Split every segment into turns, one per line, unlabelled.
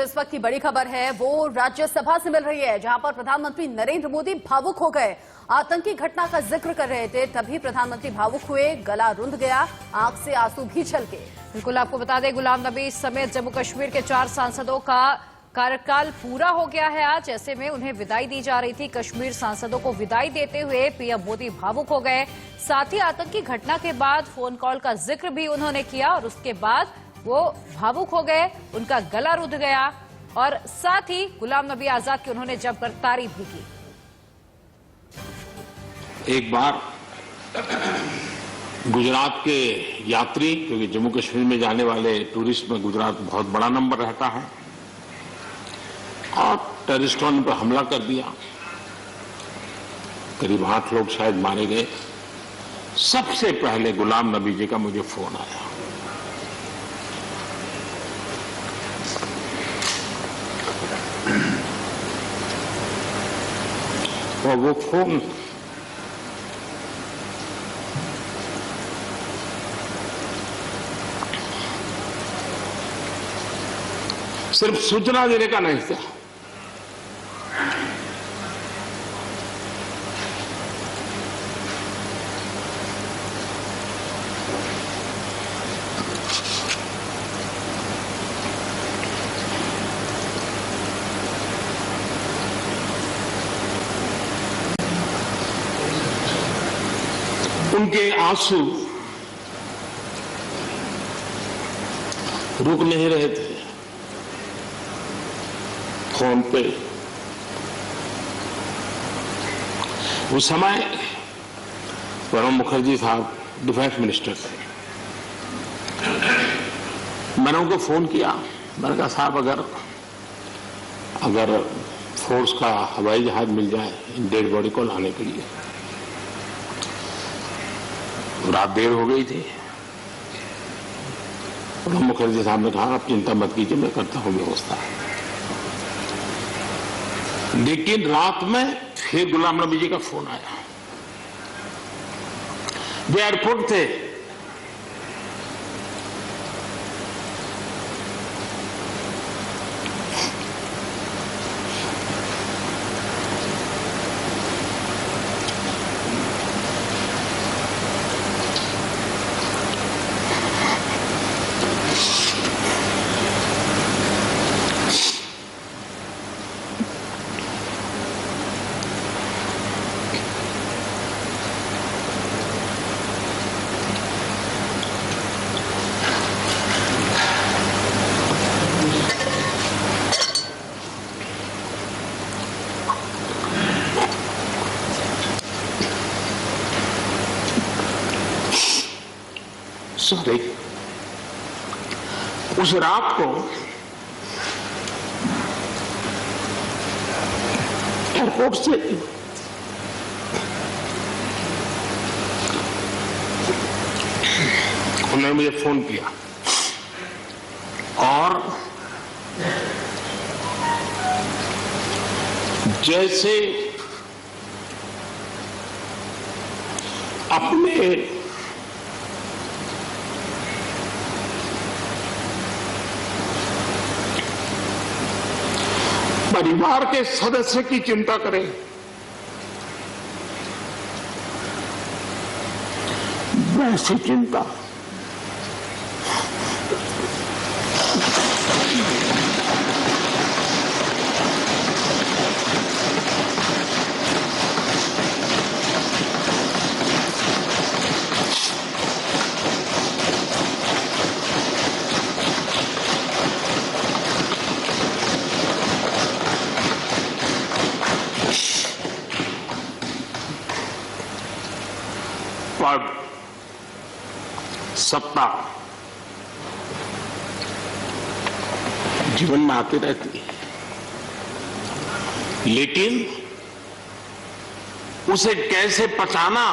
जिस वक्त की बड़ी खबर है वो राज्यसभा से मिल रही है, जहां पर प्रधानमंत्री नरेंद्र मोदी भावुक हो गए। आतंकी घटना का जिक्र कर रहे थे, तभी प्रधानमंत्री भावुक हुए, गला रुंध गया, आंख से आंसू भी छलके।
बिल्कुल, आपको बता दें गुलाम नबी समेत जम्मू कश्मीर के 4 सांसदों का कार्यकाल पूरा हो गया है आज। ऐसे में उन्हें विदाई दी जा रही थी। कश्मीर सांसदों को विदाई देते हुए पीएम मोदी भावुक हो गए। साथ ही आतंकी घटना के बाद फोन कॉल का जिक्र भी उन्होंने किया और उसके बाद वो भावुक हो गए, उनका गला रुध गया और साथ ही गुलाम नबी आजाद की उन्होंने जमकर तारीफ भी की।
एक बार गुजरात के यात्री, क्योंकि जम्मू कश्मीर में जाने वाले टूरिस्ट में गुजरात बहुत बड़ा नंबर रहता है, और टेररिस्टों ने पर हमला कर दिया, करीब 8 लोग शायद मारे गए। सबसे पहले गुलाम नबी जी का मुझे फोन आया। और वो फोन सिर्फ सूचना देने का नहीं था, उनके आंसू रुक नहीं रहे थे। फोन पे उस समय प्रणब मुखर्जी साहब डिफेंस मिनिस्टर थे। मैंने उनको फोन किया, मैंने कहा साहब अगर फोर्स का हवाई जहाज मिल जाए इन डेड बॉडी को लाने के लिए। रात देर हो गई थी। प्रणब मुखर्जी साहब ने कहा आप चिंता मत कीजिए, मैं करता हूं व्यवस्था। लेकिन रात में फिर गुलाम नबी जी का फोन आया। वे एयरपोर्ट थे, सॉरी, उस रात को एयरपोर्ट से उन्होंने मुझे फोन किया और जैसे अपने परिवार के सदस्य की चिंता करें, वैसी चिंता पद, सत्ता जीवन में आती रहती है, लेकिन उसे कैसे पचाना,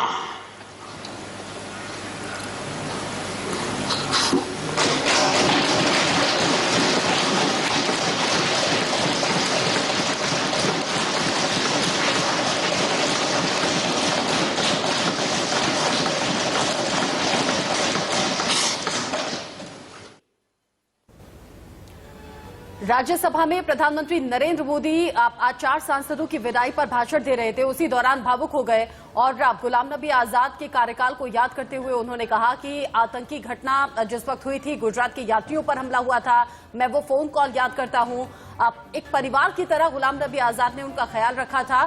राज्यसभा में प्रधानमंत्री नरेंद्र मोदी आज 4 सांसदों की विदाई पर भाषण दे रहे थे। उसी दौरान भावुक हो गए और गुलाम नबी आजाद के कार्यकाल को याद करते हुए उन्होंने कहा कि आतंकी घटना जिस वक्त हुई थी, गुजरात के यात्रियों पर हमला हुआ था, मैं वो फोन कॉल याद करता हूं। एक परिवार की तरह गुलाम नबी आजाद ने उनका ख्याल रखा था,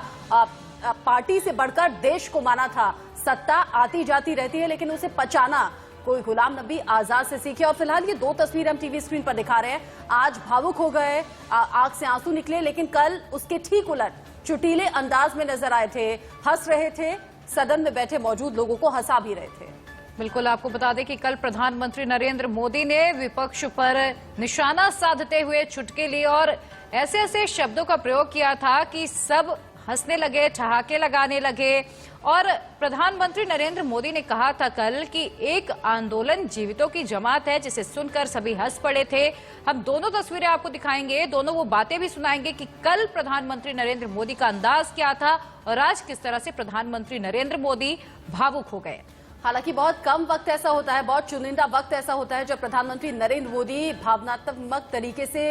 पार्टी से बढ़कर देश को माना था। सत्ता आती जाती रहती है, लेकिन उसे पचाना कोई गुलाम नबी आजाद से सीखे। और फिलहाल ये 2 तस्वीरें हम टीवी स्क्रीन पर दिखा रहे हैं। आज भावुक हो गए, आंख से आंसू निकले, लेकिन कल उसके ठीक उलट चुटीले अंदाज में नजर आए थे, हंस रहे थे, सदन में बैठे मौजूद लोगों को हंसा भी रहे थे।
बिल्कुल, आपको बता दें कि कल प्रधानमंत्री नरेंद्र मोदी ने विपक्ष पर निशाना साधते हुए चुटकी ली और ऐसे ऐसे शब्दों का प्रयोग किया था कि सब हंसने लगे, ठहाके लगाने लगे। और प्रधानमंत्री नरेंद्र मोदी ने कहा था कल कि एक आंदोलन जीवितों की जमात है, जिसे सुनकर सभी हंस पड़े थे। हम दोनों तस्वीरें आपको दिखाएंगे, दोनों वो बातें भी सुनाएंगे कि कल प्रधानमंत्री नरेंद्र मोदी का अंदाज क्या था और आज किस तरह से प्रधानमंत्री नरेंद्र मोदी भावुक हो गए।
हालांकि बहुत कम वक्त ऐसा होता है, बहुत चुनिंदा वक्त ऐसा होता है जब प्रधानमंत्री नरेंद्र मोदी भावनात्मक तरीके से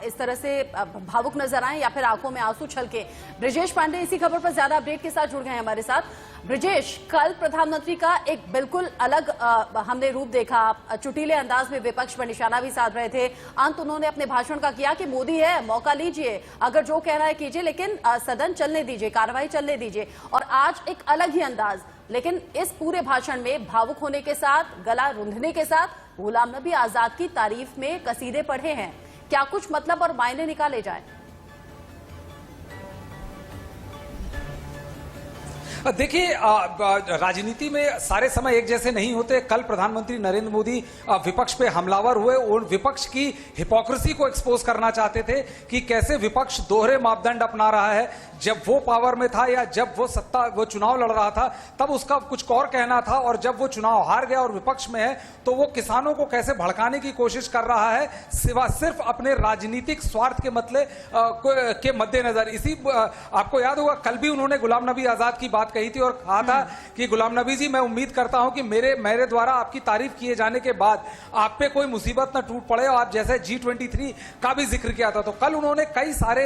इस तरह से भावुक नजर आए या फिर आंखों में आंसू छलके। ब्रिजेश पांडे इसी खबर पर ज्यादा अपडेट के साथ जुड़ गए हैं हमारे साथ। ब्रिजेश, कल प्रधानमंत्री का एक बिल्कुल अलग हमने रूप देखा, चुटीले अंदाज में विपक्ष पर निशाना भी साध रहे थे। अंत उन्होंने अपने भाषण का किया कि मोदी है, मौका लीजिए, अगर जो कह रहा है कीजिए, लेकिन सदन चलने दीजिए, कार्रवाई चलने दीजिए। और आज एक अलग ही अंदाज, लेकिन इस पूरे भाषण में भावुक होने के साथ, गला रुंधने के साथ गुलाम नबी आजाद की तारीफ में कसीदे पढ़े हैं। क्या कुछ मतलब और मायने निकाले जाएं?
देखिए, राजनीति में सारे समय एक जैसे नहीं होते। कल प्रधानमंत्री नरेंद्र मोदी विपक्ष पे हमलावर हुए और विपक्ष की हिपोक्रेसी को एक्सपोज करना चाहते थे कि कैसे विपक्ष दोहरे मापदंड अपना रहा है। जब वो पावर में था या जब वो चुनाव लड़ रहा था, तब उसका कुछ और कहना था, और जब वो चुनाव हार गया और विपक्ष में है तो वो किसानों को कैसे भड़काने की कोशिश कर रहा है, सिर्फ अपने राजनीतिक स्वार्थ के मतलब के मद्देनजर। आपको याद होगा कल भी उन्होंने गुलाम नबी आजाद की बात कही थी और कहा था कि गुलाम नबी जी, मैं उम्मीद करता हूं कि मेरे द्वारा आपकी तारीफ किए जाने के बाद आप पे कोई मुसीबत न टूट पड़े। और आप जैसे G23 का भी जिक्र किया था। तो कल उन्होंने कई सारे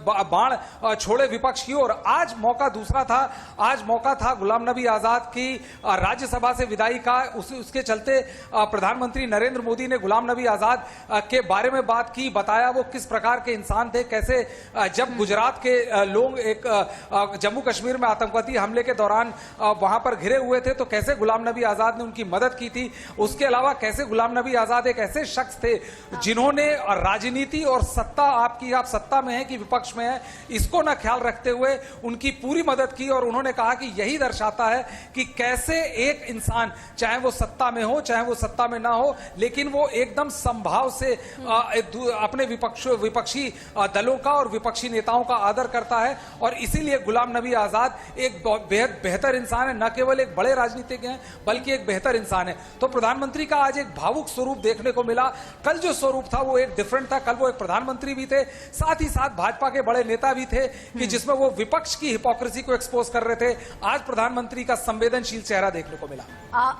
बाण छोड़े विपक्ष की ओर। आज मौका दूसरा था। आज मौका था गुलाम नबी आजाद की राज्यसभा से विदाई का। उसके चलते प्रधानमंत्री नरेंद्र मोदी ने गुलाम नबी आजाद के बारे में बात की, बताया वो किस प्रकार के इंसान थे, कैसे जब गुजरात के लोग एक जम्मू कश्मीर में आतंकवादी हमले के दौरान वहां पर घिरे हुए थे, तो कैसे गुलाम नबी आजाद ने उनकी मदद की थी। उसके अलावा कैसे गुलाम नबी आजाद एक ऐसे शख्स थे जिन्होंने राजनीति और सत्ता, आप सत्ता में है कि विपक्ष में है, इसको ना ख्याल रखते हुए उनकी पूरी मदद की। और उन्होंने कहा कि यही दर्शाता है कि कैसे एक इंसान, चाहे वो सत्ता में हो चाहे वो सत्ता में ना हो, लेकिन वो एकदम संभाव से अपने विपक्षी दलों का और विपक्षी नेताओं का आदर करता है। और इसीलिए गुलाम नबी आजाद एक बेहद बेहतर इंसान है, न केवल एक बड़े राजनीतिज्ञ हैं बल्कि एक बेहतर इंसान है। तो प्रधानमंत्री का आज एक भावुक स्वरूप देखने को मिला। कल जो स्वरूप था वो एक डिफरेंट था। कल वो एक प्रधानमंत्री भी थे, साथ ही साथ भाजपा के बड़े नेता भी थे कि जिसमें वो विपक्ष की हिपोक्रेसी को एक्सपोज कर रहे थे। आज प्रधानमंत्री का संवेदनशील चेहरा देखने को मिला।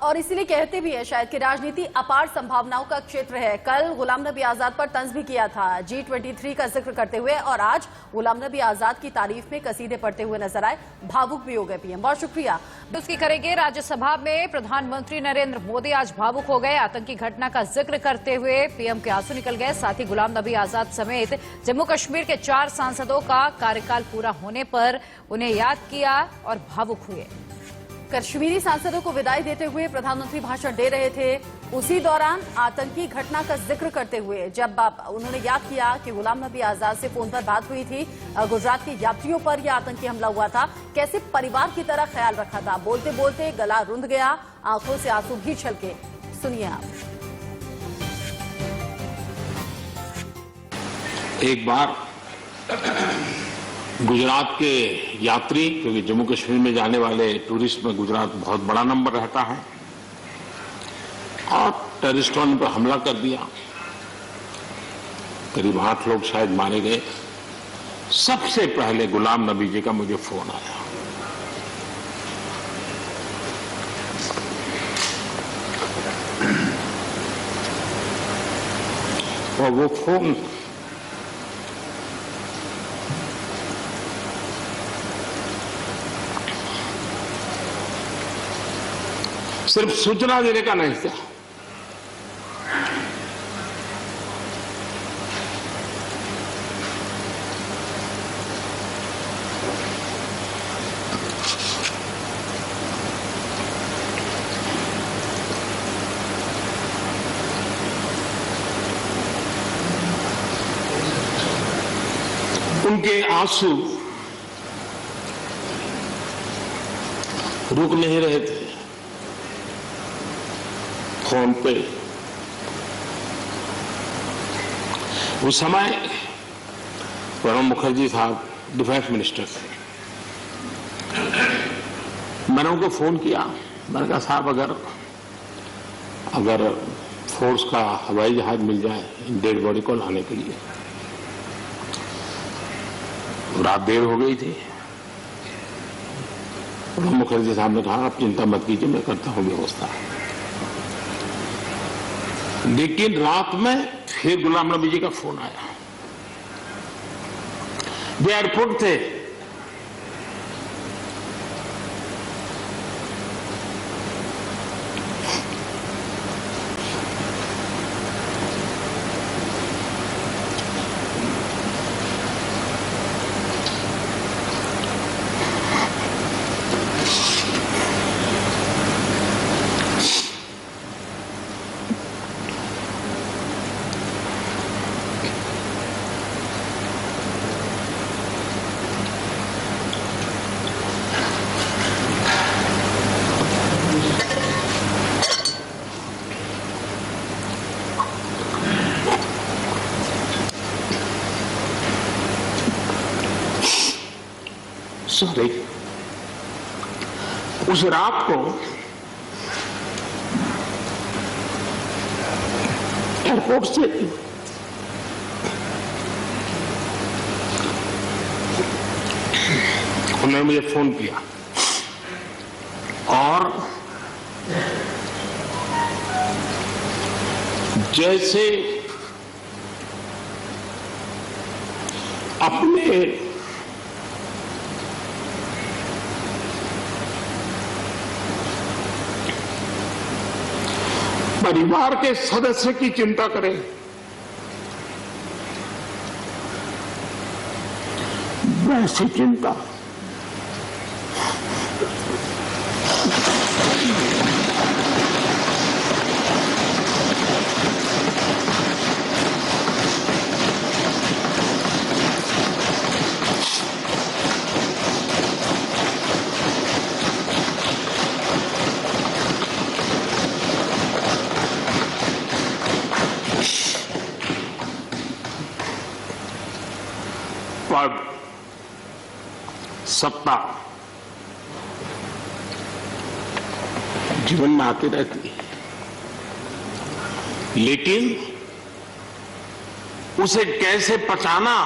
और इसीलिए कहते भी है शायद कि राजनीति अपार संभावनाओं का क्षेत्र है। कल गुलाम नबी आजाद पर तंज भी किया था G23 का जिक्र करते हुए, और आज गुलाम नबी आजाद की तारीफ में कसीदे पढ़ते हुए नजर आए, भावुक भी हो गए पीएम। बहुत शुक्रिया।
उसकी करेंगे। राज्यसभा में प्रधानमंत्री नरेंद्र मोदी आज भावुक हो गए। आतंकी घटना का जिक्र करते हुए पीएम के आंसू निकल गए। साथ ही गुलाम नबी आजाद समेत जम्मू कश्मीर के 4 सांसदों का कार्यकाल पूरा होने पर उन्हें याद किया और भावुक हुए।
कश्मीरी सांसदों को विदाई देते हुए प्रधानमंत्री भाषण दे रहे थे। उसी दौरान आतंकी घटना का जिक्र करते हुए जब उन्होंने याद किया कि गुलाम नबी आजाद से फोन पर बात हुई थी, गुजरात के यात्रियों पर यह आतंकी हमला हुआ था, कैसे परिवार की तरह ख्याल रखा था। बोलते बोलते गला रुंध गया, आंखों से आंसू भी छलके। सुनिए आप।
एक बार गुजरात के यात्री, क्योंकि जम्मू कश्मीर में जाने वाले टूरिस्ट में गुजरात बहुत बड़ा नंबर रहता है, और टेररिस्टों ने पर हमला कर दिया। करीब 8 लोग शायद मारे गए। सबसे पहले गुलाम नबी जी का मुझे फोन आया। और वो फोन सिर्फ सूचना देने का नहीं था, उनके आंसू रुक नहीं रहे थे। फोन पे उस समय प्रणब मुखर्जी साहब डिफेंस मिनिस्टर थे। मैंने उनको फोन किया, मैंने कहा साहब अगर फोर्स का हवाई जहाज मिल जाए डेड बॉडी को लाने के लिए। रात देर हो गई थी। प्रणब मुखर्जी साहब ने कहा आप चिंता मत कीजिए, मैं करता हूं व्यवस्था। लेकिन रात में फिर गुलाम नबी जी का फोन आया। वे एयरपोर्ट थे। सॉरी, उस रात को एयरपोर्ट से उन्होंने मुझे फोन किया और जैसे अपने परिवार के सदस्य की चिंता करें, वैसी चिंता पद, सत्ता जीवन में आती रहती है, लेकिन उसे कैसे पचाना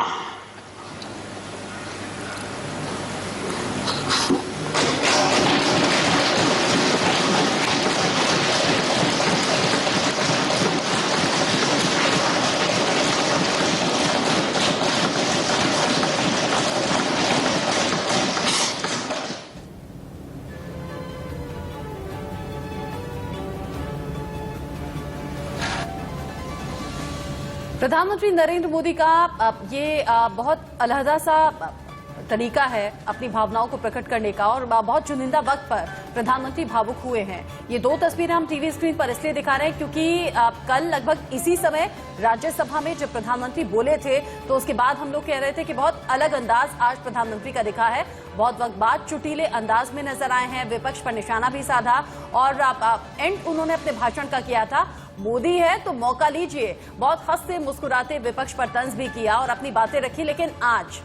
प्रधानमंत्री नरेंद्र मोदी का ये बहुत अलहदा सा तरीका है अपनी भावनाओं को प्रकट करने का और बहुत चुनिंदा वक्त पर प्रधानमंत्री भावुक हुए हैं। ये दो तस्वीरें हम टीवी स्क्रीन पर इसलिए दिखा रहे हैं क्योंकि कल लगभग इसी समय राज्यसभा में जब प्रधानमंत्री बोले थे तो उसके बाद हम लोग कह रहे थे कि बहुत अलग अंदाज आज प्रधानमंत्री का दिखा है। बहुत वक्त बाद चुटीले अंदाज में नजर आए हैं, विपक्ष पर निशाना भी साधा और एंड उन्होंने अपने भाषण का किया था मोदी है तो मौका लीजिए। बहुत हंसते मुस्कुराते विपक्ष पर तंज भी किया और अपनी बातें रखी। लेकिन आज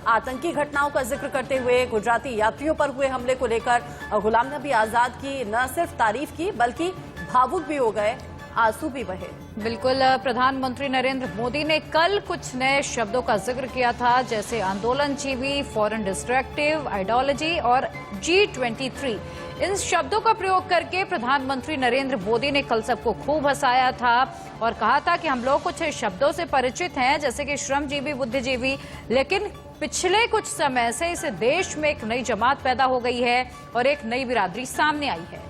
आतंकी घटनाओं का जिक्र करते हुए गुजराती यात्रियों पर हुए हमले को लेकर गुलाम नबी आजाद की न सिर्फ तारीफ की बल्कि भावुक भी हो गए। आंसू भी बहे।
बिल्कुल, प्रधानमंत्री नरेंद्र मोदी ने कल कुछ नए शब्दों का जिक्र किया था, जैसे आंदोलनजीवी, फॉरेन डिस्ट्रक्टिव, आइडियोलॉजी और G23। इन शब्दों का प्रयोग करके प्रधानमंत्री नरेंद्र मोदी ने कल सबको खूब हंसाया था और कहा था कि हम लोग कुछ शब्दों से परिचित हैं, जैसे कि श्रमजीवी, बुद्धिजीवी, लेकिन पिछले कुछ समय से इस देश में एक नई जमात पैदा हो गई है और एक नई बिरादरी सामने आई है।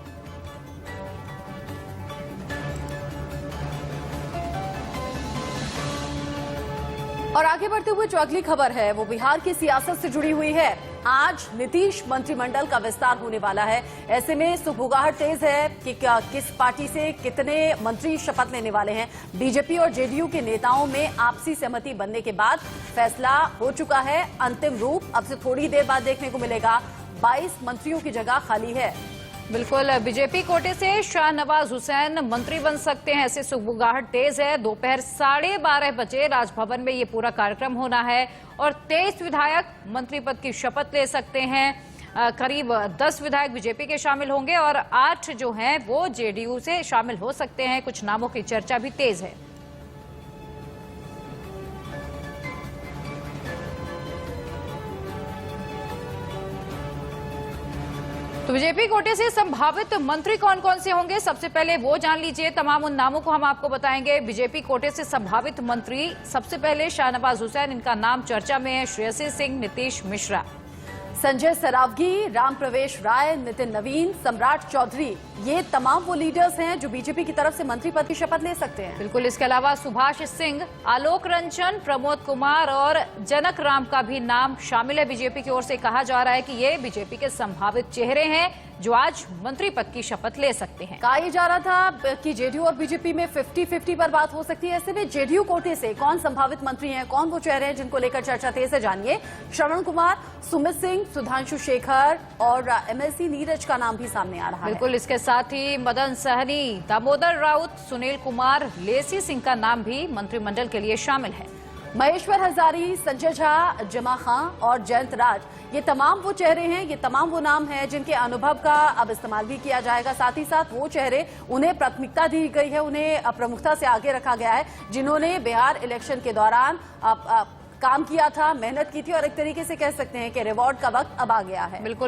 और आगे बढ़ते हुए जो अगली खबर है वो बिहार की सियासत से जुड़ी हुई है। आज नीतीश मंत्रिमंडल का विस्तार होने वाला है। ऐसे में सुगबुगाहट तेज है कि किस पार्टी से कितने मंत्री शपथ लेने वाले हैं। बीजेपी और जेडीयू के नेताओं में आपसी सहमति बनने के बाद फैसला हो चुका है। अंतिम रूप अब से थोड़ी देर बाद देखने को मिलेगा। 22 मंत्रियों की जगह खाली है।
बिल्कुल, बीजेपी कोटे से शाहनवाज हुसैन मंत्री बन सकते हैं, ऐसे सुगबुगाहट तेज है। दोपहर 12:30 बजे राजभवन में ये पूरा कार्यक्रम होना है और 23 विधायक मंत्री पद की शपथ ले सकते हैं। करीब 10 विधायक बीजेपी के शामिल होंगे और 8 जो हैं वो जेडीयू से शामिल हो सकते हैं। कुछ नामों की चर्चा भी तेज है। तो बीजेपी कोटे से संभावित मंत्री कौन कौन से होंगे, सबसे पहले वो जान लीजिए। तमाम उन नामों को हम आपको बताएंगे। बीजेपी कोटे से संभावित मंत्री सबसे पहले शाहनवाज हुसैन, इनका नाम चर्चा में है। श्रेयसी सिंह, नीतीश मिश्रा,
संजय सरावगी, राम प्रवेश राय, नितिन नवीन, सम्राट चौधरी, ये तमाम वो लीडर्स हैं जो बीजेपी की तरफ से मंत्री पद की शपथ ले सकते हैं।
बिल्कुल, इसके अलावा सुभाष सिंह, आलोक रंजन, प्रमोद कुमार और जनक राम का भी नाम शामिल है। बीजेपी की ओर से कहा जा रहा है कि ये बीजेपी के संभावित चेहरे हैं जो आज मंत्री पद की शपथ ले सकते हैं।
कहा जा रहा था कि जेडीयू और बीजेपी में 50-50 पर बात हो सकती है। ऐसे में जेडीयू कोटे से कौन संभावित मंत्री हैं, कौन वो चेहरे हैं जिनको लेकर चर्चा तेज है, जानिए। श्रवण कुमार, सुमित सिंह, सुधांशु शेखर और एमएलसी नीरज का नाम भी सामने आ रहा है।
बिल्कुल, इसके साथ ही मदन सहनी, दामोदर राउत, सुनील कुमार, लेसी सिंह का नाम भी मंत्रिमंडल के लिए शामिल है।
महेश्वर हजारी, संजय झा, जमा खां और जयंत राज, ये तमाम वो चेहरे हैं, ये तमाम वो नाम हैं जिनके अनुभव का अब इस्तेमाल भी किया जाएगा। साथ ही साथ वो चेहरे, उन्हें प्राथमिकता दी गई है, उन्हें प्रमुखता से आगे रखा गया है, जिन्होंने बिहार इलेक्शन के दौरान काम किया था, मेहनत की थी और एक तरीके से कह सकते हैं कि रिवॉर्ड का वक्त अब आ गया है।
बिल्कुल।